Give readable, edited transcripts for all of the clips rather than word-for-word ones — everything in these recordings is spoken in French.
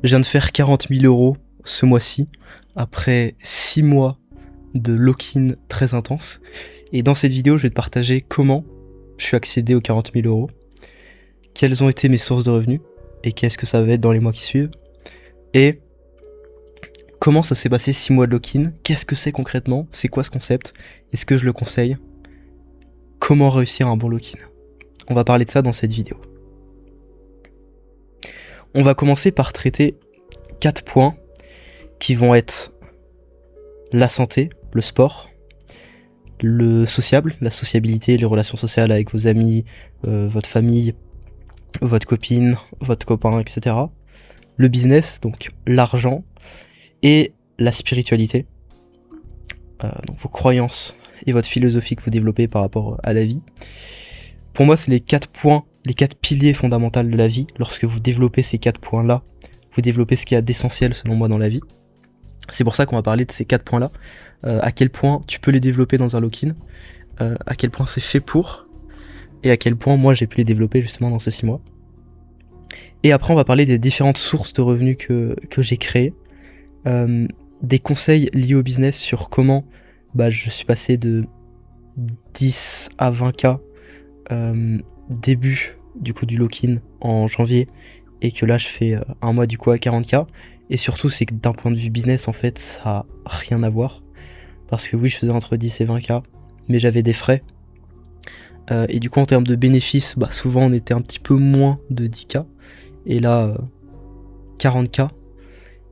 Je viens de faire 40 000 euros ce mois-ci, après 6 mois de lock-in très intense. Et dans cette vidéo, je vais te partager comment je suis accédé aux 40 000 euros, quelles ont été mes sources de revenus, et qu'est-ce que ça va être dans les mois qui suivent, et comment ça s'est passé 6 mois de lock-in, qu'est-ce que c'est concrètement, c'est quoi ce concept, est-ce que je le conseille, comment réussir un bon lock-in. On va parler de ça dans cette vidéo. On va commencer par traiter 4 points qui vont être la santé, le sport, le sociable, la sociabilité, les relations sociales avec vos amis, votre famille, votre copine, votre copain, etc. Le business, donc l'argent, et la spiritualité, donc vos croyances et votre philosophie que vous développez par rapport à la vie. Pour moi, c'est les 4 points, les 4 piliers fondamentaux de la vie. Lorsque vous développez ces 4 points-là, vous développez ce qu'il y a d'essentiel selon moi dans la vie. C'est pour ça qu'on va parler de ces 4 points-là. À quel point tu peux les développer dans un lock-in, à quel point c'est fait pour, et à quel point moi j'ai pu les développer justement dans ces 6 mois. Et après on va parler des différentes sources de revenus que j'ai créées, des conseils liés au business sur comment je suis passé de 10 à 20K début du coup du lock-in en janvier, et que là je fais un mois du coup à 40K. Et surtout c'est que d'un point de vue business en fait ça a rien à voir, parce que oui je faisais entre 10 et 20K mais j'avais des frais, et du coup en termes de bénéfices souvent on était un petit peu moins de 10K, et là 40K,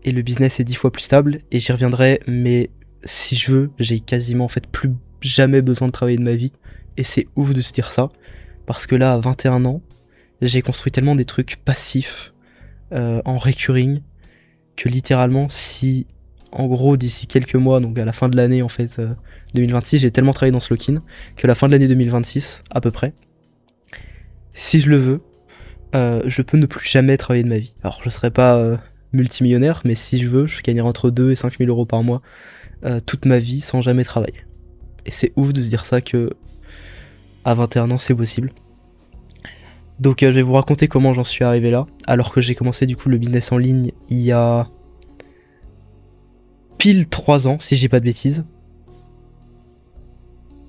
et le business est 10 fois plus stable, et j'y reviendrai, mais si je veux j'ai quasiment en fait plus jamais besoin de travailler de ma vie, et c'est ouf de se dire ça, parce que là à 21 ans j'ai construit tellement des trucs passifs en recurring, que littéralement si en gros d'ici quelques mois, donc à la fin de l'année en fait 2026, j'ai tellement travaillé dans ce lock-in que la fin de l'année 2026 à peu près, si je le veux, je peux ne plus jamais travailler de ma vie. Alors je serai pas multimillionnaire, mais si je veux, je gagnerai entre 2 et 5 000 euros par mois toute ma vie sans jamais travailler. Et c'est ouf de se dire ça, que à 21 ans c'est possible. Donc je vais vous raconter comment j'en suis arrivé là, alors que j'ai commencé du coup le business en ligne il y a pile 3 ans, si j'ai pas de bêtises.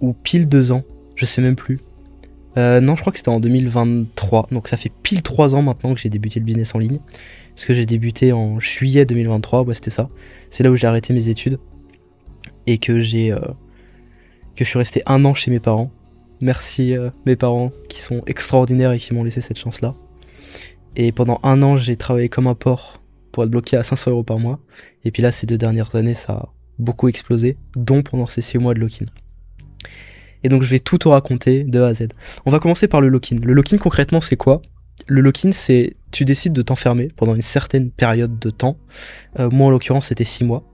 Ou pile 2 ans, je sais même plus. Non, je crois que c'était en 2023, donc ça fait pile 3 ans maintenant que j'ai débuté le business en ligne. Parce que j'ai débuté en juillet 2023, c'était ça. C'est là où j'ai arrêté mes études. Et que je suis resté 1 an chez mes parents. Merci mes parents qui sont extraordinaires et qui m'ont laissé cette chance-là. Et pendant 1 an, j'ai travaillé comme un porc pour être bloqué à 500 euros par mois. Et puis là, ces 2 dernières années, ça a beaucoup explosé, dont pendant ces 6 mois de lock-in. Et donc je vais tout te raconter de A à Z. On va commencer par le lock-in. Le lock-in concrètement c'est quoi ? Le lock-in c'est, tu décides de t'enfermer pendant une certaine période de temps. Moi en l'occurrence c'était 6 mois.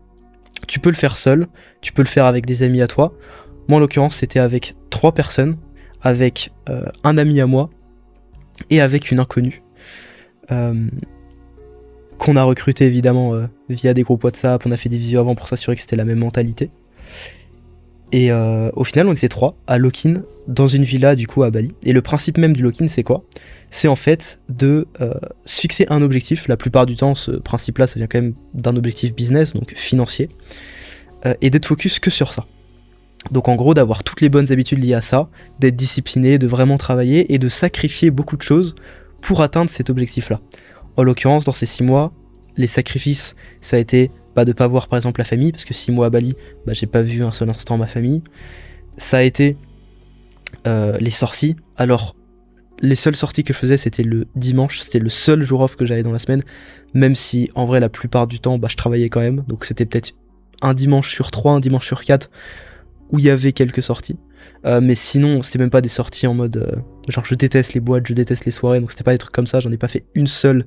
Tu peux le faire seul, tu peux le faire avec des amis à toi. Moi en l'occurrence c'était avec 3 personnes, avec un ami à moi et avec une inconnue. Qu'on a recruté évidemment via des groupes WhatsApp, on a fait des visios avant pour s'assurer que c'était la même mentalité. Et au final on était 3 à lock-in dans une villa du coup à Bali. Et le principe même du lock-in c'est quoi ? C'est en fait de se fixer un objectif. La plupart du temps ce principe là ça vient quand même d'un objectif business, donc financier, et d'être focus que sur ça. Donc en gros d'avoir toutes les bonnes habitudes liées à ça, d'être discipliné, de vraiment travailler et de sacrifier beaucoup de choses pour atteindre cet objectif là. En l'occurrence dans ces 6 mois, les sacrifices ça a été de pas voir par exemple la famille, parce que 6 mois à Bali, j'ai pas vu un seul instant ma famille. Ça a été les sorties. Alors les seules sorties que je faisais c'était le dimanche, c'était le seul jour off que j'avais dans la semaine, même si en vrai la plupart du temps je travaillais quand même, donc c'était peut-être un dimanche sur 3, un dimanche sur 4 où il y avait quelques sorties, mais sinon c'était même pas des sorties en mode genre je déteste les boîtes, je déteste les soirées, donc c'était pas des trucs comme ça. J'en ai pas fait une seule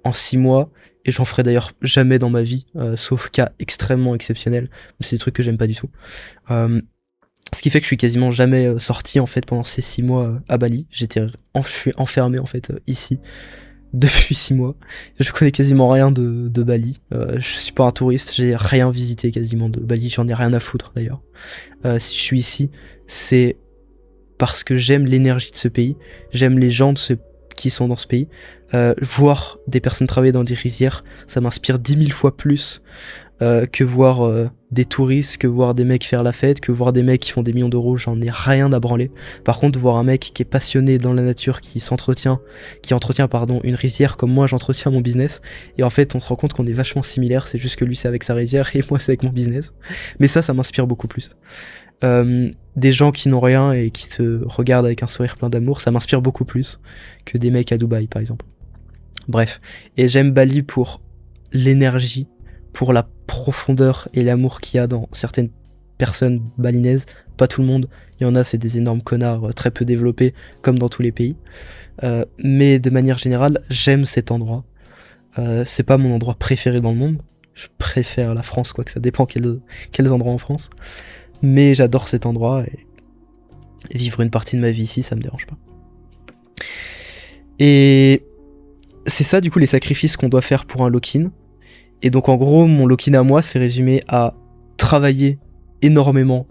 en 6 mois, et j'en ferai d'ailleurs jamais dans ma vie, sauf cas extrêmement exceptionnels, c'est des trucs que j'aime pas du tout. Ce qui fait que je suis quasiment jamais sorti en fait pendant ces 6 mois à Bali. Je suis enfermé en fait ici depuis 6 mois. Je connais quasiment rien de Bali. Je suis pas un touriste, j'ai rien visité quasiment de Bali, j'en ai rien à foutre d'ailleurs. Si je suis ici, c'est parce que j'aime l'énergie de ce pays, j'aime les gens qui sont dans ce pays. Voir des personnes travailler dans des rizières, ça m'inspire 10 000 fois plus que voir des touristes, que voir des mecs faire la fête, que voir des mecs qui font des millions d'euros, j'en ai rien à branler. Par contre, voir un mec qui est passionné dans la nature, qui entretient une rizière comme moi j'entretiens mon business, et en fait on se rend compte qu'on est vachement similaires, c'est juste que lui c'est avec sa rizière et moi c'est avec mon business. Mais ça m'inspire beaucoup plus. Des gens qui n'ont rien et qui te regardent avec un sourire plein d'amour, ça m'inspire beaucoup plus que des mecs à Dubaï par exemple. Bref, et j'aime Bali pour l'énergie, pour la profondeur et l'amour qu'il y a dans certaines personnes balinaises. Pas tout le monde, il y en a, c'est des énormes connards très peu développés, comme dans tous les pays. Mais de manière générale, j'aime cet endroit. C'est pas mon endroit préféré dans le monde. Je préfère la France, quoi que ça dépend quels endroits en France. Mais j'adore cet endroit et vivre une partie de ma vie ici, ça me dérange pas. Et c'est ça, du coup, les sacrifices qu'on doit faire pour un lock-in. Et donc, en gros, mon lock-in à moi, c'est résumé à travailler énormément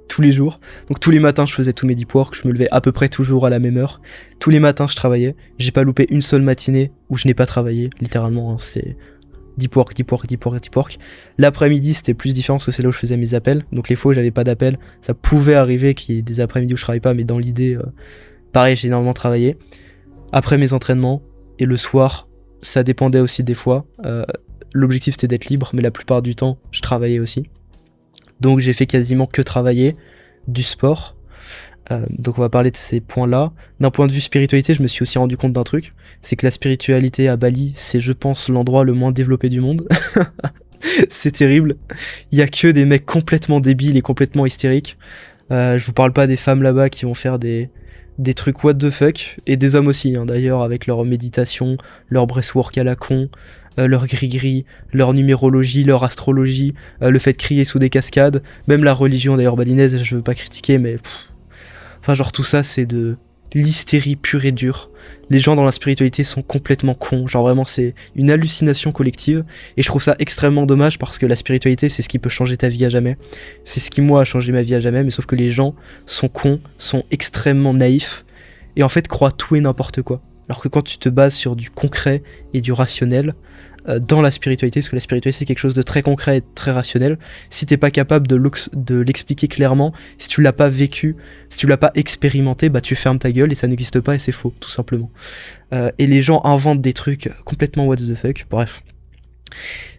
tous les jours. Donc, tous les matins, je faisais tous mes deep work. Je me levais à peu près toujours à la même heure. Tous les matins, je travaillais. J'ai pas loupé une seule matinée où je n'ai pas travaillé. Littéralement, hein, c'était deep work. L'après-midi, c'était plus différent parce que c'est là où je faisais mes appels. Donc, les fois où j'avais pas d'appels, ça pouvait arriver qu'il y ait des après-midi où je travaillais pas. Mais dans l'idée, pareil, j'ai énormément travaillé. Après mes entraînements, et le soir, ça dépendait aussi des fois. L'objectif c'était d'être libre, mais la plupart du temps, je travaillais aussi. Donc j'ai fait quasiment que travailler, du sport. Donc on va parler de ces points-là. D'un point de vue spiritualité, je me suis aussi rendu compte d'un truc. C'est que la spiritualité à Bali, c'est je pense l'endroit le moins développé du monde. C'est terrible. Il y a que des mecs complètement débiles et complètement hystériques. Je vous parle pas des femmes là-bas qui vont faire des trucs what the fuck, et des hommes aussi, hein, d'ailleurs, avec leur méditation, leur breathwork à la con, leur gris-gris, leur numérologie, leur astrologie, le fait de crier sous des cascades, même la religion d'ailleurs balinaise, je veux pas critiquer, mais enfin genre tout ça c'est de l'hystérie pure et dure. Les gens dans la spiritualité sont complètement cons, genre vraiment c'est une hallucination collective, et je trouve ça extrêmement dommage parce que la spiritualité c'est ce qui peut changer ta vie à jamais, c'est ce qui moi a changé ma vie à jamais, mais sauf que les gens sont cons, sont extrêmement naïfs, et en fait croient tout et n'importe quoi. Alors que quand tu te bases sur du concret et du rationnel, dans la spiritualité, parce que la spiritualité c'est quelque chose de très concret et de très rationnel, si t'es pas capable de l'expliquer clairement, si tu l'as pas vécu, si tu l'as pas expérimenté, bah tu fermes ta gueule et ça n'existe pas et c'est faux, tout simplement. Et les gens inventent des trucs complètement what the fuck, bref.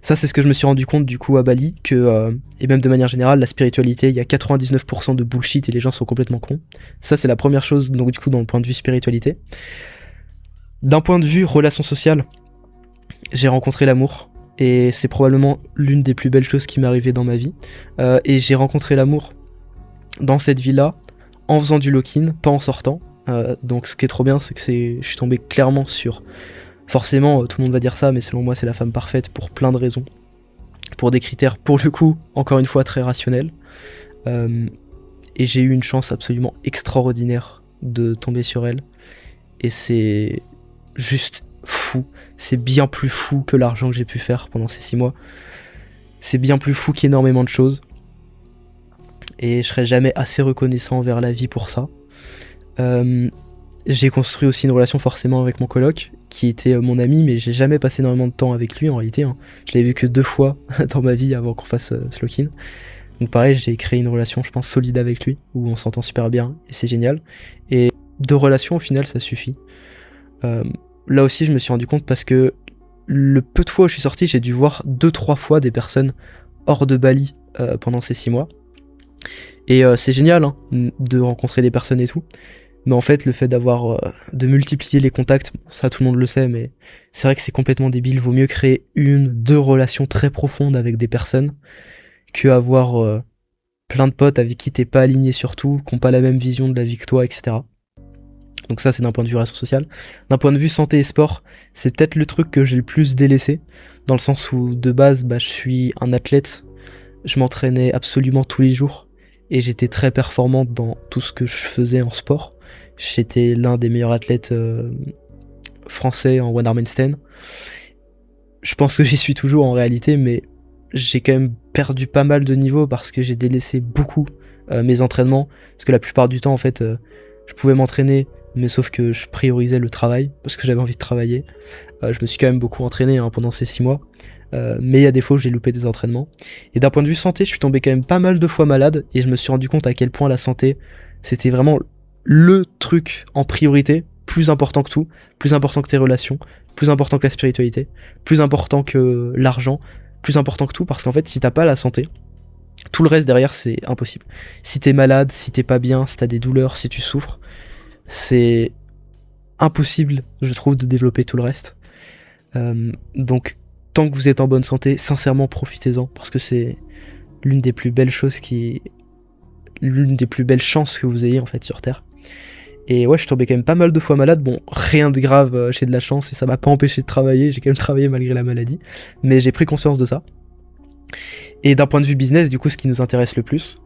Ça c'est ce que je me suis rendu compte du coup à Bali, que, et même de manière générale, la spiritualité, il y a 99% de bullshit et les gens sont complètement cons. Ça c'est la première chose, donc du coup dans le point de vue spiritualité. D'un point de vue relation sociale, j'ai rencontré l'amour, et c'est probablement l'une des plus belles choses qui m'est arrivée dans ma vie. Et j'ai rencontré l'amour dans cette vie-là, en faisant du lock-in, pas en sortant. Donc ce qui est trop bien, c'est que je suis tombé clairement sur... Forcément, tout le monde va dire ça, mais selon moi, c'est la femme parfaite pour plein de raisons. Pour des critères, pour le coup, encore une fois, très rationnels. Et j'ai eu une chance absolument extraordinaire de tomber sur elle. Et c'est juste fou. C'est bien plus fou que l'argent que j'ai pu faire pendant ces 6 mois. C'est bien plus fou qu'énormément de choses. Et je serai jamais assez reconnaissant envers la vie pour ça. J'ai construit aussi une relation forcément avec mon coloc, qui était mon ami, mais j'ai jamais passé énormément de temps avec lui en réalité. Hein. Je l'ai vu que 2 fois dans ma vie avant qu'on fasse ce lock-in. Donc pareil, j'ai créé une relation, je pense, solide avec lui, où on s'entend super bien, et c'est génial. Et 2 relations, au final, ça suffit. Là aussi, je me suis rendu compte parce que le peu de fois où je suis sorti, j'ai dû voir 2-3 fois des personnes hors de Bali pendant ces 6 mois. Et c'est génial hein, de rencontrer des personnes et tout. Mais en fait, le fait de multiplier les contacts, ça tout le monde le sait, mais c'est vrai que c'est complètement débile. Vaut mieux créer 1-2 relations très profondes avec des personnes que avoir plein de potes avec qui t'es pas aligné sur tout, qui n'ont pas la même vision de la vie que toi, etc. Donc ça c'est d'un point de vue relation sociale. D'un point de vue santé et sport, c'est peut-être le truc que j'ai le plus délaissé, dans le sens où de base je suis un athlète, je m'entraînais absolument tous les jours, et j'étais très performante dans tout ce que je faisais en sport. J'étais l'un des meilleurs athlètes français en one arm handstand. Je pense que j'y suis toujours en réalité, mais j'ai quand même perdu pas mal de niveau parce que j'ai délaissé beaucoup mes entraînements, parce que la plupart du temps en fait je pouvais m'entraîner mais sauf que je priorisais le travail, parce que j'avais envie de travailler. Je me suis quand même beaucoup entraîné pendant ces 6 mois, mais il y a des fois où j'ai loupé des entraînements. Et d'un point de vue santé, je suis tombé quand même pas mal de fois malade, et je me suis rendu compte à quel point la santé, c'était vraiment le truc en priorité, plus important que tout, plus important que tes relations, plus important que la spiritualité, plus important que l'argent, plus important que tout, parce qu'en fait, si t'as pas la santé, tout le reste derrière, c'est impossible. Si t'es malade, si t'es pas bien, si t'as des douleurs, si tu souffres, c'est impossible, je trouve, de développer tout le reste. Donc, tant que vous êtes en bonne santé, sincèrement, profitez-en, parce que c'est l'une des plus belles choses l'une des plus belles chances que vous ayez, en fait, sur Terre. Et ouais, je suis tombé quand même pas mal de fois malade. Bon, rien de grave, j'ai de la chance et ça m'a pas empêché de travailler. J'ai quand même travaillé malgré la maladie. Mais j'ai pris conscience de ça. Et d'un point de vue business, du coup, ce qui nous intéresse le plus,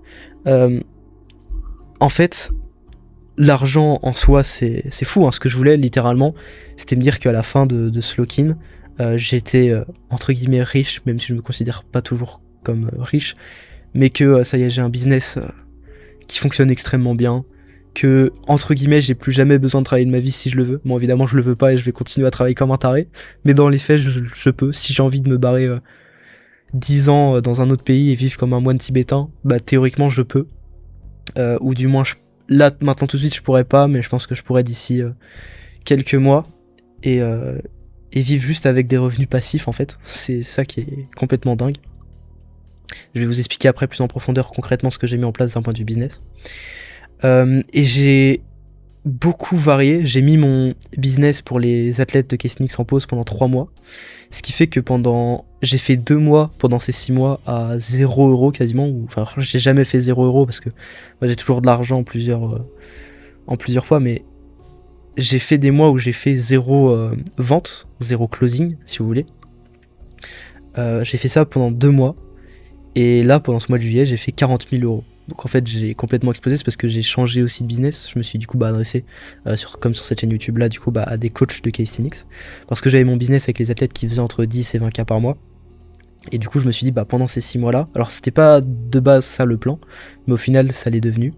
en fait, l'argent en soi, c'est fou. Hein. Ce que je voulais, littéralement, c'était me dire qu'à la fin de ce lock-in, j'étais, entre guillemets, riche, même si je me considère pas toujours comme riche, mais que ça y est, j'ai un business qui fonctionne extrêmement bien, que, entre guillemets, j'ai plus jamais besoin de travailler de ma vie si je le veux. Bon, évidemment, je le veux pas et je vais continuer à travailler comme un taré, mais dans les faits, je peux. Si j'ai envie de me barrer 10 ans dans un autre pays et vivre comme un moine tibétain, bah théoriquement, je peux. Ou du moins, là, maintenant, tout de suite, je pourrais pas, mais je pense que je pourrais d'ici quelques mois et vivre juste avec des revenus passifs, en fait. C'est ça qui est complètement dingue. Je vais vous expliquer après plus en profondeur concrètement ce que j'ai mis en place d'un point de vue business. Et j'ai beaucoup varié. J'ai mis mon business pour les athlètes de Kesnix en pause pendant 3 mois. Ce qui fait que j'ai fait 2 mois pendant ces 6 mois à 0€ quasiment. Enfin, j'ai jamais fait 0€ parce que moi, j'ai toujours de l'argent en plusieurs fois, mais j'ai fait des mois où j'ai fait 0 vente, 0 closing, si vous voulez. J'ai fait ça pendant 2 mois. Et là, pendant ce mois de juillet, j'ai fait 40 000€. Donc en fait, j'ai complètement explosé, c'est parce que j'ai changé aussi de business. Je me suis du coup adressé, comme sur cette chaîne YouTube là, du coup à des coachs de calisthenics. Parce que j'avais mon business avec les athlètes qui faisaient entre 10 et 20K par mois. Et du coup, je me suis dit, pendant ces 6 mois là, alors c'était pas de base ça le plan, mais au final, ça l'est devenu.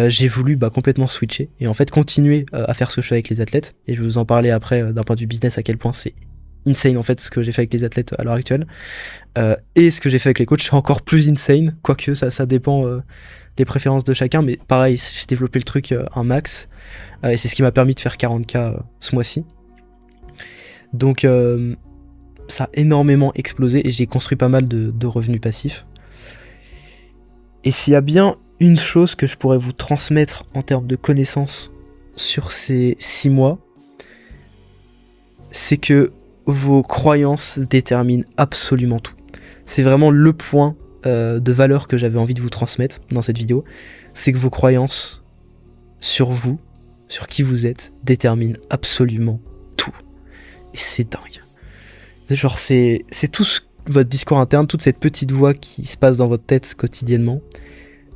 J'ai voulu complètement switcher et en fait continuer à faire ce que je fais avec les athlètes. Et je vais vous en parler après d'un point de vue business à quel point c'est insane en fait ce que j'ai fait avec les athlètes à l'heure actuelle. Et ce que j'ai fait avec les coachs, c'est encore plus insane, quoique ça dépend des préférences de chacun, mais pareil, j'ai développé le truc un max, et c'est ce qui m'a permis de faire 40K ce mois-ci. Donc ça a énormément explosé et j'ai construit pas mal de revenus passifs. Et s'il y a bien une chose que je pourrais vous transmettre en termes de connaissances sur ces 6 mois, c'est que vos croyances déterminent absolument tout. C'est vraiment le point de valeur que j'avais envie de vous transmettre dans cette vidéo. C'est que vos croyances sur vous, sur qui vous êtes, déterminent absolument tout. Et c'est dingue. Genre c'est tout votre discours interne, toute cette petite voix qui se passe dans votre tête quotidiennement.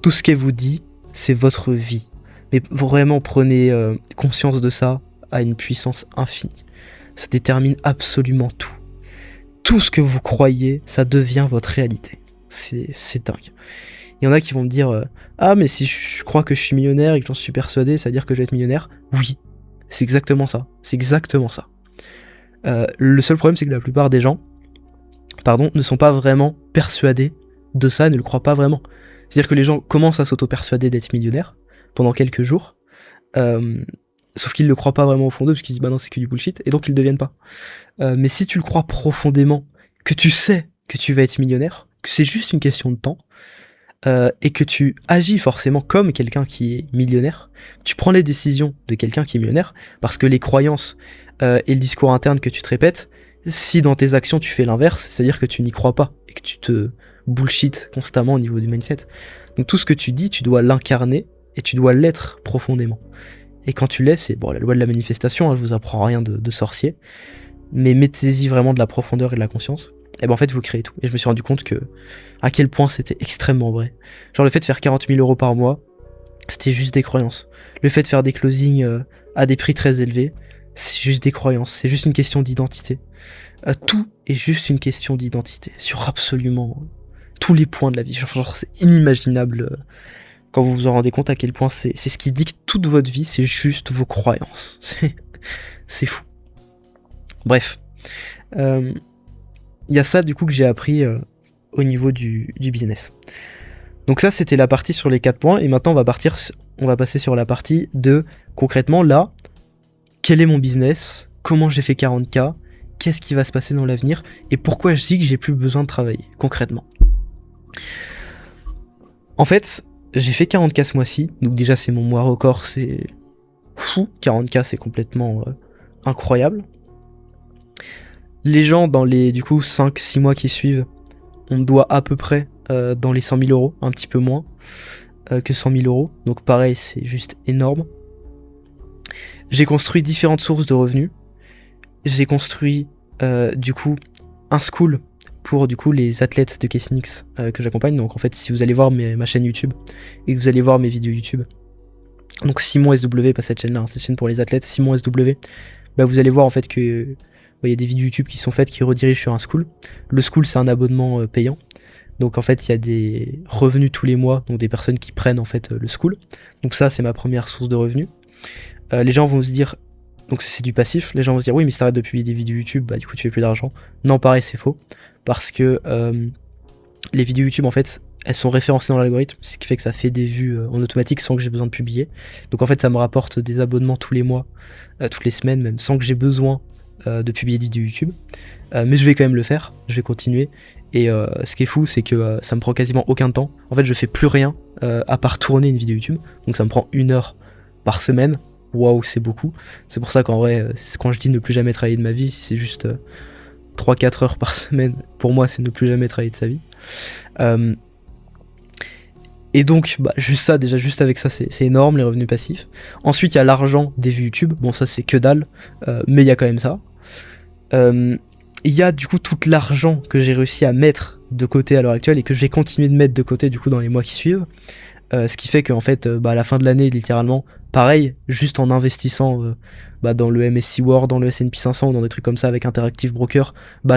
Tout ce qu'elle vous dit, c'est votre vie. Mais vraiment prenez conscience de ça à une puissance infinie. Ça détermine absolument tout. Tout ce que vous croyez, ça devient votre réalité. C'est dingue. Il y en a qui vont me dire ah mais si je crois que je suis millionnaire et que j'en suis persuadé, ça veut dire que je vais être millionnaire. Oui, c'est exactement ça. C'est exactement ça. Le seul problème, c'est que la plupart des gens, ne sont pas vraiment persuadés de ça, ne le croient pas vraiment. C'est-à-dire que les gens commencent à s'auto-persuader d'être millionnaires pendant quelques jours, sauf qu'ils le croient pas vraiment au fond d'eux, parce qu'ils se disent non, c'est que du bullshit, et donc ils le deviennent pas. Mais si tu le crois profondément, que tu sais que tu vas être millionnaire, que c'est juste une question de temps, et que tu agis forcément comme quelqu'un qui est millionnaire, tu prends les décisions de quelqu'un qui est millionnaire, parce que les croyances et le discours interne que tu te répètes, si dans tes actions tu fais l'inverse, c'est-à-dire que tu n'y crois pas, et que tu te bullshit constamment au niveau du mindset. Donc tout ce que tu dis, tu dois l'incarner, et tu dois l'être profondément. Et quand tu l'es, c'est la loi de la manifestation, hein, je vous apprends rien de sorcier, mais mettez-y vraiment de la profondeur et de la conscience, et en fait vous créez tout. Et je me suis rendu compte que à quel point c'était extrêmement vrai. Genre le fait de faire 40 000€ par mois, c'était juste des croyances. Le fait de faire des closings à des prix très élevés, c'est juste des croyances, c'est juste une question d'identité. Tout est juste une question d'identité, sur absolument tous les points de la vie. Genre c'est inimaginable quand vous vous en rendez compte à quel point c'est ce qui dicte toute votre vie, c'est juste vos croyances. C'est fou. Bref. Il y a ça du coup que j'ai appris au niveau du business. Donc ça c'était la partie sur les 4 points, et maintenant on va passer sur la partie de concrètement là, quel est mon business, comment j'ai fait 40K, qu'est-ce qui va se passer dans l'avenir, et pourquoi je dis que j'ai plus besoin de travailler, concrètement. En fait, j'ai fait 40K ce mois-ci, donc déjà c'est mon mois record, c'est fou, 40K c'est complètement incroyable. Les gens dans les du coup 5-6 mois qui suivent, on me doit à peu près dans les 100 000 euros, un petit peu moins que 100 000 euros, donc pareil c'est juste énorme. J'ai construit différentes sources de revenus, j'ai construit du coup un school pour du coup les athlètes de Kesnix que j'accompagne. Donc en fait si vous allez voir ma chaîne YouTube et que vous allez voir mes vidéos YouTube, donc Simon SW, pas cette chaîne là, hein, cette chaîne pour les athlètes, Simon SW, bah vous allez voir en fait que il y a des vidéos YouTube qui sont faites qui redirigent sur un school. Le school c'est un abonnement payant, donc en fait il y a des revenus tous les mois, donc des personnes qui prennent en fait le school, donc ça c'est ma première source de revenus. Les gens vont se dire, donc c'est du passif, les gens vont se dire oui mais si t'arrêtes de publier des vidéos YouTube, bah du coup tu fais plus d'argent. Non, pareil c'est faux, parce que les vidéos YouTube en fait elles sont référencées dans l'algorithme, ce qui fait que ça fait des vues en automatique sans que j'ai besoin de publier. Donc en fait ça me rapporte des abonnements tous les mois, toutes les semaines même, sans que j'ai besoin de publier des vidéos YouTube. Mais je vais quand même le faire, je vais continuer. Et ce qui est fou c'est que ça me prend quasiment aucun temps. En fait je fais plus rien à part tourner une vidéo YouTube, donc ça me prend 1 heure par semaine. Waouh, c'est beaucoup. C'est pour ça qu'en vrai, quand je dis ne plus jamais travailler de ma vie, c'est juste 3-4 heures par semaine. Pour moi, c'est ne plus jamais travailler de sa vie. Et donc, bah, juste ça, déjà, juste avec ça, c'est énorme, les revenus passifs. Ensuite, il y a l'argent des vues YouTube. Bon, ça, c'est que dalle, mais il y a quand même ça. Il y a du coup tout l'argent que j'ai réussi à mettre de côté à l'heure actuelle et que je vais continuer de mettre de côté du coup dans les mois qui suivent. Ce qui fait qu'en fait, à la fin de l'année, littéralement, pareil, juste en investissant dans le MSCI World, dans le S&P 500 ou dans des trucs comme ça avec Interactive Broker,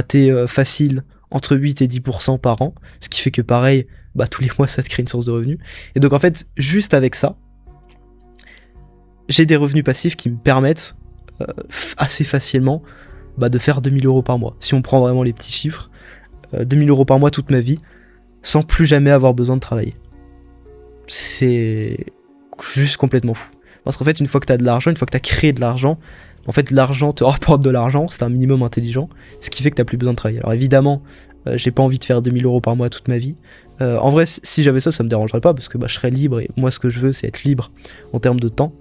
t'es facile entre 8 et 10% par an, ce qui fait que pareil, tous les mois ça te crée une source de revenus. Et donc en fait, juste avec ça, j'ai des revenus passifs qui me permettent assez facilement de faire 2000 euros par mois. Si on prend vraiment les petits chiffres, 2000 euros par mois toute ma vie, sans plus jamais avoir besoin de travailler. C'est juste complètement fou. Parce qu'en fait, une fois que t'as de l'argent, une fois que t'as créé de l'argent, en fait, l'argent te rapporte de l'argent, c'est un minimum intelligent, ce qui fait que t'as plus besoin de travailler. Alors évidemment, j'ai pas envie de faire 2000 euros par mois toute ma vie. En vrai, si j'avais ça, ça me dérangerait pas, parce que je serais libre, et moi, ce que je veux, c'est être libre en termes de temps.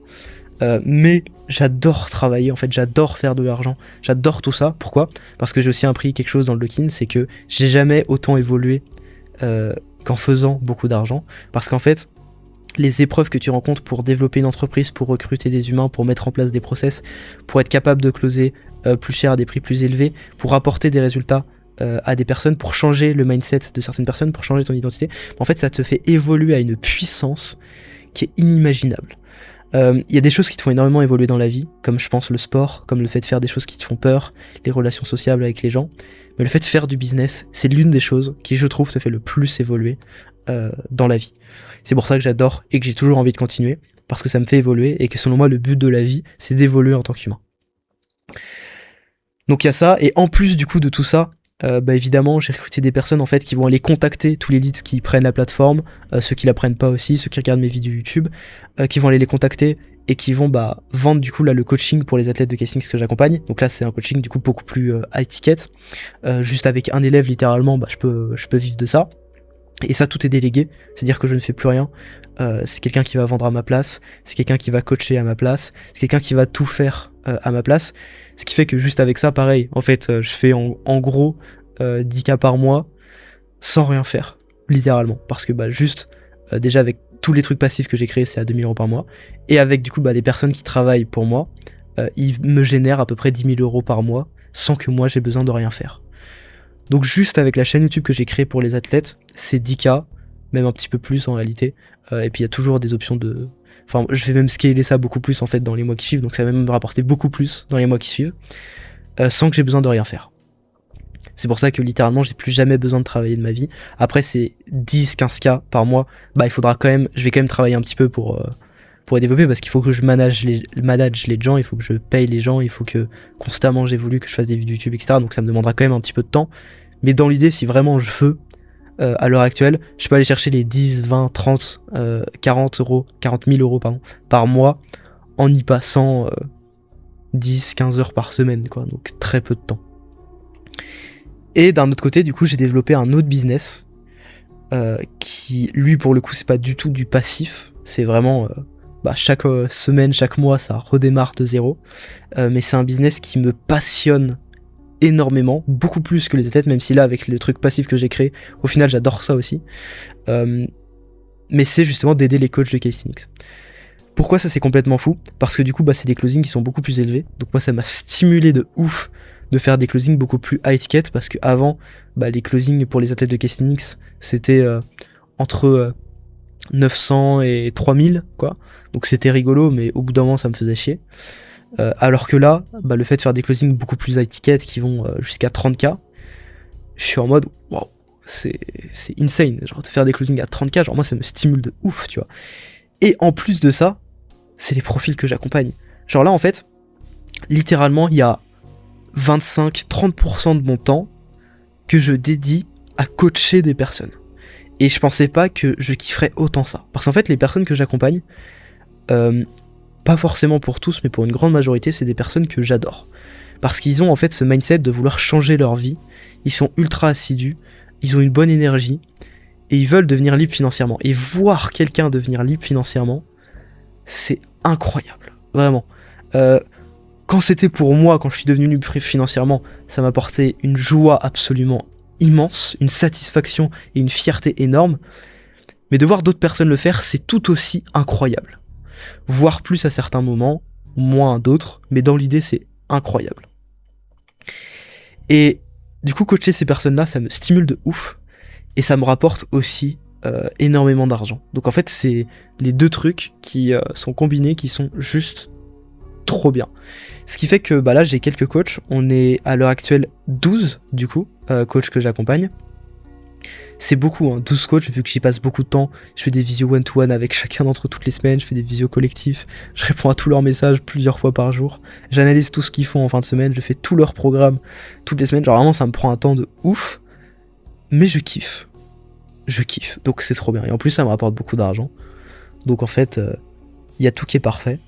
Mais j'adore travailler, en fait, j'adore faire de l'argent, j'adore tout ça. Pourquoi ? Parce que j'ai aussi appris quelque chose dans le lock-in, c'est que j'ai jamais autant évolué qu'en faisant beaucoup d'argent. Parce qu'en fait, les épreuves que tu rencontres pour développer une entreprise, pour recruter des humains, pour mettre en place des process, pour être capable de closer plus cher à des prix plus élevés, pour apporter des résultats à des personnes, pour changer le mindset de certaines personnes, pour changer ton identité, en fait ça te fait évoluer à une puissance qui est inimaginable. Il y a des choses qui te font énormément évoluer dans la vie, comme je pense le sport, comme le fait de faire des choses qui te font peur, les relations sociables avec les gens, mais le fait de faire du business, c'est l'une des choses qui je trouve te fait le plus évoluer dans la vie. C'est pour ça que j'adore et que j'ai toujours envie de continuer, parce que ça me fait évoluer et que selon moi le but de la vie c'est d'évoluer en tant qu'humain. Donc il y a ça, et en plus du coup de tout ça, évidemment j'ai recruté des personnes en fait qui vont aller contacter tous les leads qui prennent la plateforme, ceux qui la prennent pas aussi, ceux qui regardent mes vidéos YouTube, qui vont aller les contacter et qui vont vendre du coup là le coaching pour les athlètes de Kesnix que j'accompagne. Donc là c'est un coaching du coup beaucoup plus high ticket, juste avec un élève littéralement je peux vivre de ça. Et ça tout est délégué, c'est-à-dire que je ne fais plus rien, c'est quelqu'un qui va vendre à ma place, c'est quelqu'un qui va coacher à ma place, c'est quelqu'un qui va tout faire à ma place, ce qui fait que juste avec ça pareil, en fait je fais en gros 10K par mois sans rien faire, littéralement, parce que juste déjà avec tous les trucs passifs que j'ai créés c'est à 2000 euros par mois, et avec du coup les personnes qui travaillent pour moi, ils me génèrent à peu près 10 000 euros par mois sans que moi j'ai besoin de rien faire. Donc juste avec la chaîne YouTube que j'ai créée pour les athlètes, c'est 10K, même un petit peu plus en réalité. Et puis il y a toujours des options de... Enfin, je vais même scaler ça beaucoup plus en fait dans les mois qui suivent, donc ça va même me rapporter beaucoup plus dans les mois qui suivent, sans que j'ai besoin de rien faire. C'est pour ça que littéralement j'ai plus jamais besoin de travailler de ma vie. Après c'est 10-15K par mois, bah je vais quand même travailler un petit peu pour les développer, parce qu'il faut que je manage les gens, il faut que je paye les gens, il faut que constamment j'évolue, que je fasse des vidéos YouTube, etc. Donc ça me demandera quand même un petit peu de temps. Mais dans l'idée, si vraiment je veux, à l'heure actuelle, je peux aller chercher les 10, 20, 30, 40 000 euros par mois en y passant 10, 15 heures par semaine, quoi. Donc très peu de temps. Et d'un autre côté, du coup, j'ai développé un autre business qui, lui, pour le coup, c'est pas du tout du passif. C'est vraiment chaque semaine, chaque mois, ça redémarre de zéro. Mais c'est un business qui me passionne énormément, beaucoup plus que les athlètes, même si là, avec le truc passif que j'ai créé, au final, j'adore ça aussi. Mais c'est justement d'aider les coachs de calisthenics. Pourquoi ça, c'est complètement fou? Parce que du coup, c'est des closings qui sont beaucoup plus élevés. Donc moi, ça m'a stimulé de ouf de faire des closings beaucoup plus high ticket, parce que avant, les closings pour les athlètes de calisthenics, c'était entre 900 et 3000, quoi. Donc c'était rigolo, mais au bout d'un moment, ça me faisait chier. Alors que là, le fait de faire des closings beaucoup plus high ticket qui vont jusqu'à 30K, je suis en mode waouh, c'est insane. Genre de faire des closings à 30K, genre moi ça me stimule de ouf, tu vois. Et en plus de ça, c'est les profils que j'accompagne. Genre là en fait, littéralement il y a 25-30% de mon temps que je dédie à coacher des personnes. Et je pensais pas que je kifferais autant ça. Parce qu'en fait, les personnes que j'accompagne, pas forcément pour tous, mais pour une grande majorité, c'est des personnes que j'adore. Parce qu'ils ont en fait ce mindset de vouloir changer leur vie, ils sont ultra assidus, ils ont une bonne énergie, et ils veulent devenir libres financièrement. Et voir quelqu'un devenir libre financièrement, c'est incroyable, vraiment. Quand c'était pour moi, quand je suis devenu libre financièrement, ça m'apportait une joie absolument immense, une satisfaction et une fierté énorme. Mais de voir d'autres personnes le faire, c'est tout aussi incroyable. Voire plus à certains moments, moins à d'autres, mais dans l'idée, c'est incroyable. Et du coup, coacher ces personnes-là, ça me stimule de ouf, et ça me rapporte aussi énormément d'argent. Donc en fait, c'est les deux trucs qui sont combinés, qui sont juste trop bien. Ce qui fait que là, j'ai quelques coachs, on est à l'heure actuelle 12, du coup, coachs que j'accompagne. C'est beaucoup, 12 coachs, vu que j'y passe beaucoup de temps. Je fais des visios one-to-one avec chacun d'entre eux toutes les semaines, je fais des visios collectifs, je réponds à tous leurs messages plusieurs fois par jour, j'analyse tout ce qu'ils font en fin de semaine, je fais tout leur programme toutes les semaines. Genre vraiment, ça me prend un temps de ouf, mais je kiffe. Donc c'est trop bien. Et en plus, ça me rapporte beaucoup d'argent. Donc en fait, y a tout qui est parfait.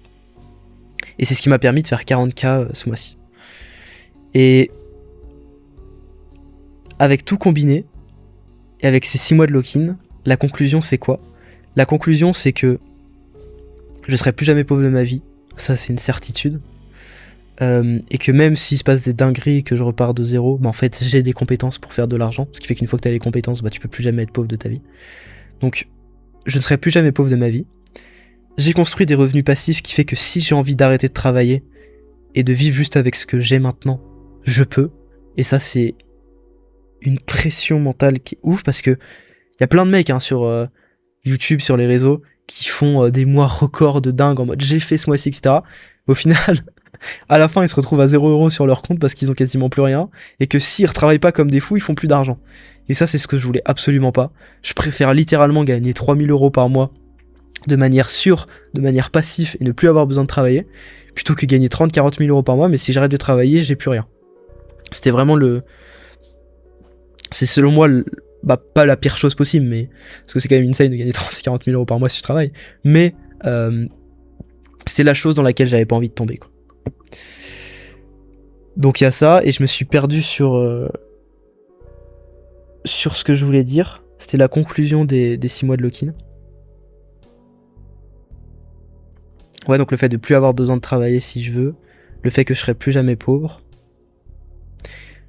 Et c'est ce qui m'a permis de faire 40K ce mois-ci. Et avec tout combiné, et avec ces 6 mois de lock-in, la conclusion c'est quoi? La conclusion c'est que je serai plus jamais pauvre de ma vie, ça c'est une certitude. Et que même s'il se passe des dingueries, que je repars de zéro, en fait j'ai des compétences pour faire de l'argent, ce qui fait qu'une fois que tu as les compétences, tu peux plus jamais être pauvre de ta vie. Donc je ne serai plus jamais pauvre de ma vie. J'ai construit des revenus passifs qui fait que si j'ai envie d'arrêter de travailler et de vivre juste avec ce que j'ai maintenant, je peux. Et ça c'est une pression mentale qui est ouf, parce que y a plein de mecs sur YouTube, sur les réseaux, qui font des mois records de dingue en mode j'ai fait ce mois-ci, etc. Mais au final, à la fin, ils se retrouvent à 0€ sur leur compte parce qu'ils ont quasiment plus rien, et que s'ils retravaillent pas comme des fous, ils font plus d'argent. Et ça, c'est ce que je voulais absolument pas. Je préfère littéralement gagner 3000€ par mois de manière sûre, de manière passive, et ne plus avoir besoin de travailler, plutôt que gagner 30-40 000€ par mois, mais si j'arrête de travailler, j'ai plus rien. C'était vraiment c'est selon moi pas la pire chose possible, mais parce que c'est quand même insane de gagner 30-40 000€ par mois si tu travailles, mais c'est la chose dans laquelle j'avais pas envie de tomber, quoi. Donc il y a ça, et je me suis perdu sur ce que je voulais dire. C'était la conclusion des 6 mois de lock-in. Ouais, donc le fait de plus avoir besoin de travailler si je veux, le fait que je serai plus jamais pauvre,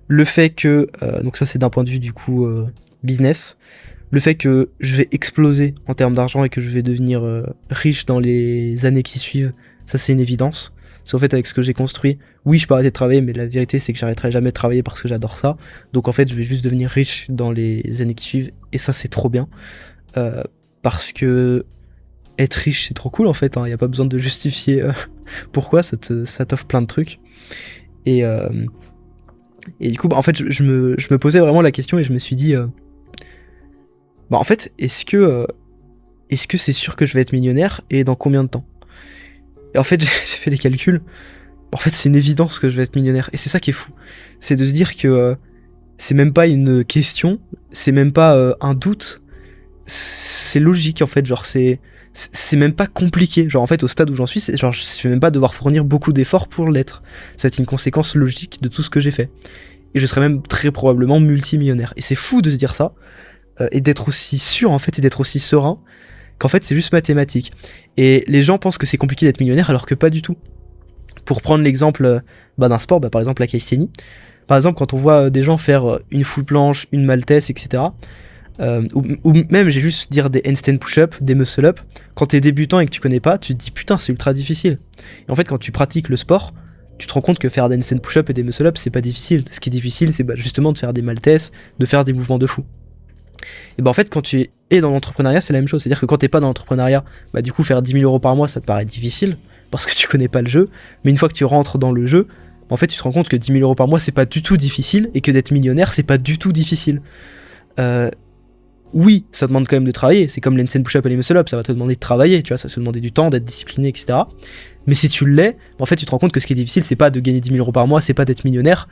le fait que, donc ça c'est d'un point de vue du coup business, le fait que je vais exploser en termes d'argent et que je vais devenir riche dans les années qui suivent, ça c'est une évidence. C'est en fait avec ce que j'ai construit, oui je peux arrêter de travailler, mais la vérité c'est que j'arrêterai jamais de travailler parce que j'adore ça. Donc en fait je vais juste devenir riche dans les années qui suivent, et ça c'est trop bien. Parce que être riche c'est trop cool en fait, y a pas besoin de justifier pourquoi, ça t'offre plein de trucs. Et du coup, bah, en fait, je me posais vraiment la question et je me suis dit, bah en fait, est-ce que c'est sûr que je vais être millionnaire et dans combien de temps? Et en fait, j'ai fait les calculs. En fait, c'est une évidence que je vais être millionnaire. Et c'est ça qui est fou. C'est de se dire que c'est même pas une question, c'est même pas un doute, c'est logique en fait. Genre, c'est même pas compliqué. Genre, en fait, au stade où j'en suis, genre, je vais même pas devoir fournir beaucoup d'efforts pour l'être. C'est une conséquence logique de tout ce que j'ai fait. Et je serai même très probablement multimillionnaire. Et c'est fou de se dire ça, et d'être aussi sûr en fait, et d'être aussi serein, qu'en fait, c'est juste mathématique. Et les gens pensent que c'est compliqué d'être millionnaire, alors que pas du tout. Pour prendre l'exemple d'un sport, par exemple la calisthénie. Par exemple, quand on voit des gens faire une full planche, une maltese, etc. Ou même, j'ai juste dire des handstand push-up, des muscle-up. Quand t'es débutant et que tu connais pas, tu te dis putain, c'est ultra difficile. Et en fait, quand tu pratiques le sport, tu te rends compte que faire des handstand push-up et des muscle-up, c'est pas difficile. Ce qui est difficile, c'est justement de faire des maltese, de faire des mouvements de fou. Et en fait, quand tu es dans l'entrepreneuriat, c'est la même chose. C'est-à-dire que quand t'es pas dans l'entrepreneuriat, du coup, faire 10 000 euros par mois, ça te paraît difficile parce que tu connais pas le jeu. Mais une fois que tu rentres dans le jeu, en fait, tu te rends compte que 10 000 euros par mois, c'est pas du tout difficile et que d'être millionnaire, c'est pas du tout difficile. Oui, ça demande quand même de travailler. C'est comme les handstand push-up et les muscle-up, ça va te demander de travailler, tu vois, ça va te demander du temps, d'être discipliné, etc. Mais si tu l'es, en fait, tu te rends compte que ce qui est difficile, c'est pas de gagner 10 000 euros par mois, c'est pas d'être millionnaire,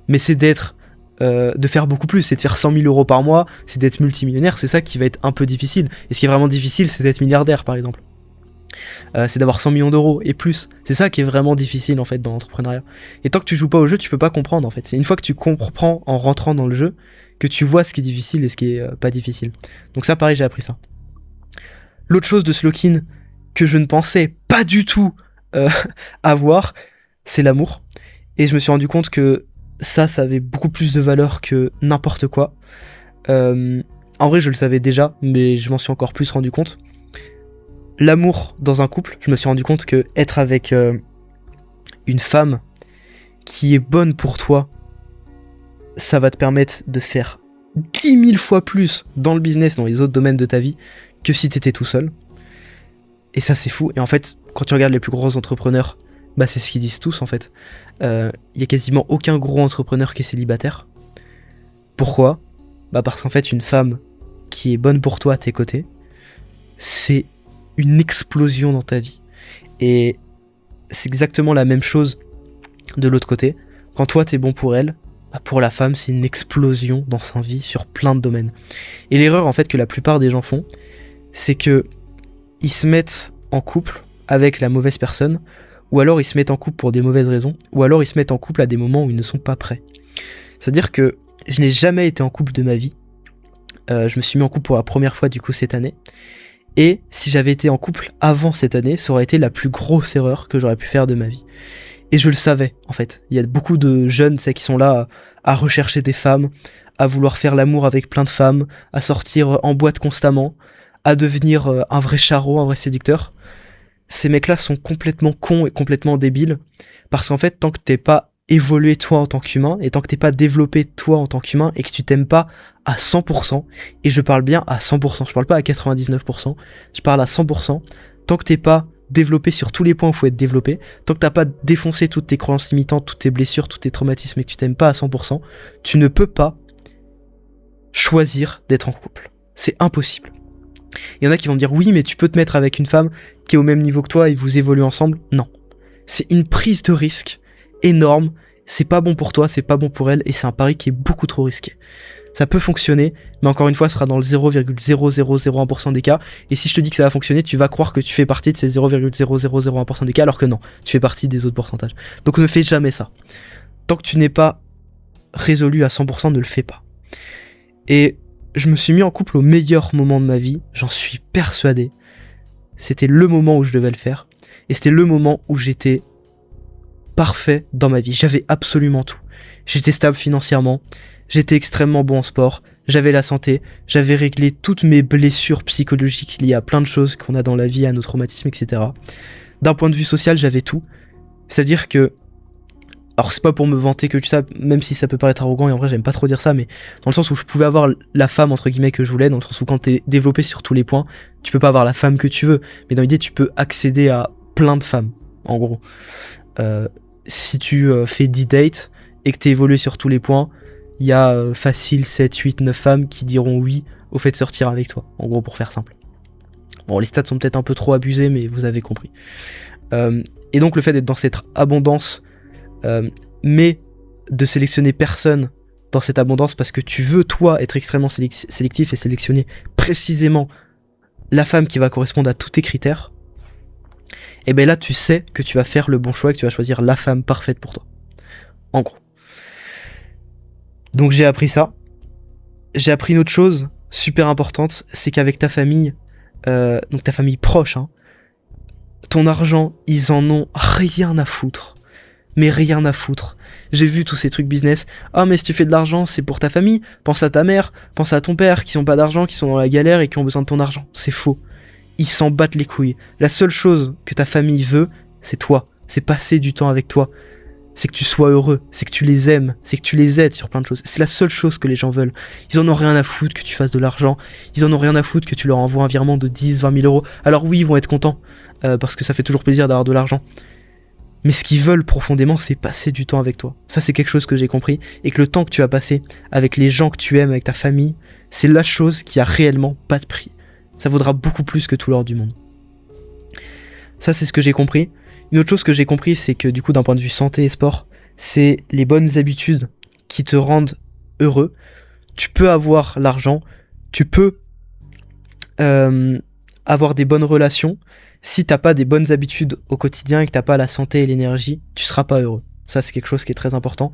mais c'est d'être de faire beaucoup plus, c'est de faire 100 000 euros par mois, c'est d'être multimillionnaire, c'est ça qui va être un peu difficile. Et ce qui est vraiment difficile, c'est d'être milliardaire, par exemple. C'est d'avoir 100 millions d'euros et plus. C'est ça qui est vraiment difficile, en fait, dans l'entrepreneuriat. Et tant que tu joues pas au jeu, tu peux pas comprendre, en fait. C'est une fois que tu comprends en rentrant dans le jeu que tu vois ce qui est difficile et ce qui est pas difficile. Donc ça, pareil, j'ai appris ça. L'autre chose de ce lock-in que je ne pensais pas du tout avoir, c'est l'amour. Et je me suis rendu compte que ça avait beaucoup plus de valeur que n'importe quoi. En vrai, je le savais déjà, mais je m'en suis encore plus rendu compte. L'amour dans un couple, je me suis rendu compte que être avec une femme qui est bonne pour toi, ça va te permettre de faire 10 000 fois plus dans le business, dans les autres domaines de ta vie, que si t'étais tout seul. Et ça, c'est fou. Et en fait, quand tu regardes les plus gros entrepreneurs, c'est ce qu'ils disent tous, en fait. Y a quasiment aucun gros entrepreneur qui est célibataire. Pourquoi ? Parce qu'en fait, une femme qui est bonne pour toi à tes côtés, c'est une explosion dans ta vie. Et c'est exactement la même chose de l'autre côté. Quand toi, t'es bon pour elle, pour la femme, c'est une explosion dans sa vie sur plein de domaines. Et l'erreur, en fait, que la plupart des gens font, c'est que ils se mettent en couple avec la mauvaise personne, ou alors ils se mettent en couple pour des mauvaises raisons, ou alors ils se mettent en couple à des moments où ils ne sont pas prêts. C'est-à-dire que je n'ai jamais été en couple de ma vie. Je me suis mis en couple pour la première fois, du coup, cette année. Et si j'avais été en couple avant cette année, ça aurait été la plus grosse erreur que j'aurais pu faire de ma vie. Et je le savais, en fait. Il y a beaucoup de jeunes, qui sont là à rechercher des femmes, à vouloir faire l'amour avec plein de femmes, à sortir en boîte constamment, à devenir un vrai charreau, un vrai séducteur. Ces mecs-là sont complètement cons et complètement débiles, parce qu'en fait, tant que t'es pas évolué toi en tant qu'humain, et tant que t'es pas développé toi en tant qu'humain, et que tu t'aimes pas à 100%, et je parle bien à 100%, je parle pas à 99%, je parle à 100%, tant que t'es pas développé sur tous les points où il faut être développé, tant que t'as pas défoncé toutes tes croyances limitantes, toutes tes blessures, tous tes traumatismes, et que tu t'aimes pas à 100%, tu ne peux pas choisir d'être en couple. C'est impossible. Il y en a qui vont me dire oui, mais tu peux te mettre avec une femme qui est au même niveau que toi et vous évoluez ensemble. Non. C'est une prise de risque énorme. C'est pas bon pour toi, c'est pas bon pour elle et c'est un pari qui est beaucoup trop risqué. Ça peut fonctionner, mais encore une fois, ce sera dans le 0,0001% des cas. Et si je te dis que ça va fonctionner, tu vas croire que tu fais partie de ces 0,0001% des cas, alors que non, tu fais partie des autres pourcentages. Donc ne fais jamais ça. Tant que tu n'es pas résolu à 100%, ne le fais pas. Et je me suis mis en couple au meilleur moment de ma vie, j'en suis persuadé. C'était le moment où je devais le faire. Et c'était le moment où j'étais parfait dans ma vie. J'avais absolument tout. J'étais stable financièrement, j'étais extrêmement bon en sport, j'avais la santé, j'avais réglé toutes mes blessures psychologiques liées à plein de choses qu'on a dans la vie, à nos traumatismes, etc. D'un point de vue social, j'avais tout. C'est-à-dire que, alors c'est pas pour me vanter que ça, même si ça peut paraître arrogant, et en vrai j'aime pas trop dire ça, mais dans le sens où je pouvais avoir la femme entre guillemets que je voulais, dans le sens où quand t'es développé sur tous les points, tu peux pas avoir la femme que tu veux, mais dans l'idée tu peux accéder à plein de femmes, en gros. Si tu fais 10 dates et que tu évolué sur tous les points, il y a facile 7, 8, 9 femmes qui diront oui au fait de sortir avec toi, en gros pour faire simple. Bon, les stats sont peut-être un peu trop abusés, mais vous avez compris. Et donc le fait d'être dans cette abondance, mais de sélectionner personne dans cette abondance parce que tu veux, toi, être extrêmement sélectif et sélectionner précisément la femme qui va correspondre à tous tes critères, et bien là, tu sais que tu vas faire le bon choix et que tu vas choisir la femme parfaite pour toi. En gros. Donc j'ai appris ça. J'ai appris une autre chose super importante, c'est qu'avec ta famille, donc ta famille proche, hein, ton argent, ils en ont rien à foutre. Mais rien à foutre. J'ai vu tous ces trucs business. Ah, mais si tu fais de l'argent, c'est pour ta famille. Pense à ta mère, pense à ton père qui n'ont pas d'argent, qui sont dans la galère et qui ont besoin de ton argent. C'est faux. Ils s'en battent les couilles. La seule chose que ta famille veut, c'est toi. C'est passer du temps avec toi. C'est que tu sois heureux. C'est que tu les aimes. C'est que tu les aides sur plein de choses. C'est la seule chose que les gens veulent. Ils en ont rien à foutre que tu fasses de l'argent. Ils en ont rien à foutre que tu leur envoies un virement de 10, 20 000 euros. Alors oui, ils vont être contents. Parce que ça fait toujours plaisir d'avoir de l'argent. Mais ce qu'ils veulent profondément, c'est passer du temps avec toi. Ça, c'est quelque chose que j'ai compris. Et que le temps que tu vas passer avec les gens que tu aimes, avec ta famille, c'est la chose qui a réellement pas de prix. Ça vaudra beaucoup plus que tout l'or du monde. Ça, c'est ce que j'ai compris. Une autre chose que j'ai compris, c'est que du coup, d'un point de vue santé et sport, c'est les bonnes habitudes qui te rendent heureux. Tu peux avoir l'argent, tu peux avoir des bonnes relations. Si t'as pas des bonnes habitudes au quotidien et que t'as pas la santé et l'énergie, tu seras pas heureux. Ça, c'est quelque chose qui est très important.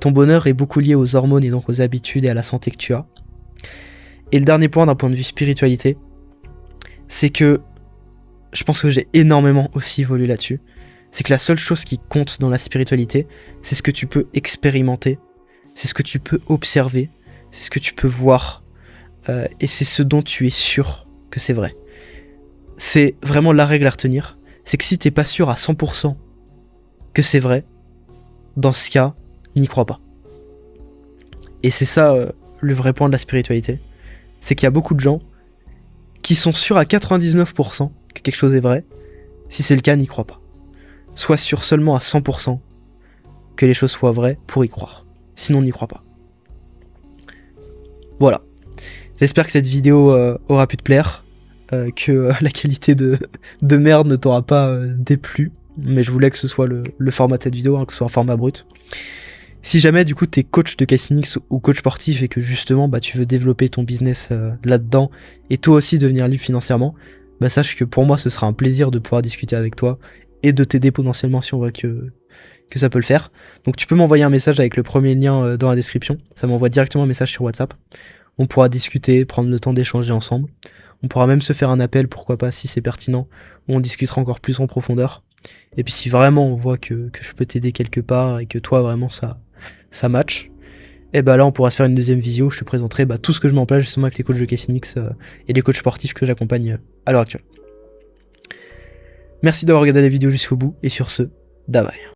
Ton bonheur est beaucoup lié aux hormones et donc aux habitudes et à la santé que tu as. Et le dernier point d'un point de vue spiritualité, c'est que je pense que j'ai énormément aussi évolué là-dessus. C'est que la seule chose qui compte dans la spiritualité, c'est ce que tu peux expérimenter, c'est ce que tu peux observer, c'est ce que tu peux voir, et c'est ce dont tu es sûr que c'est vrai. C'est vraiment la règle à retenir, c'est que si t'es pas sûr à 100% que c'est vrai, dans ce cas, n'y crois pas. Et c'est ça le vrai point de la spiritualité, c'est qu'il y a beaucoup de gens qui sont sûrs à 99% que quelque chose est vrai. Si c'est le cas, n'y crois pas. Sois sûr seulement à 100% que les choses soient vraies pour y croire. Sinon, n'y crois pas. Voilà. J'espère que cette vidéo aura pu te plaire, que la qualité de merde ne t'aura pas déplu, mais je voulais que ce soit le format de cette vidéo, hein, que ce soit un format brut. Si jamais du coup t'es coach de Cassinix ou coach sportif et que justement tu veux développer ton business là-dedans et toi aussi devenir libre financièrement, sache que pour moi ce sera un plaisir de pouvoir discuter avec toi et de t'aider potentiellement si on voit que ça peut le faire. Donc tu peux m'envoyer un message avec le premier lien dans la description, ça m'envoie directement un message sur WhatsApp. On pourra discuter, prendre le temps d'échanger ensemble. On pourra même se faire un appel, pourquoi pas, si c'est pertinent, où on discutera encore plus en profondeur. Et puis si vraiment on voit que je peux t'aider quelque part et que toi vraiment ça match, et là on pourra se faire une deuxième visio, je te présenterai tout ce que je mets en place justement avec les coachs de Cassinix et les coachs sportifs que j'accompagne à l'heure actuelle. Merci d'avoir regardé la vidéo jusqu'au bout, et sur ce, bye bye.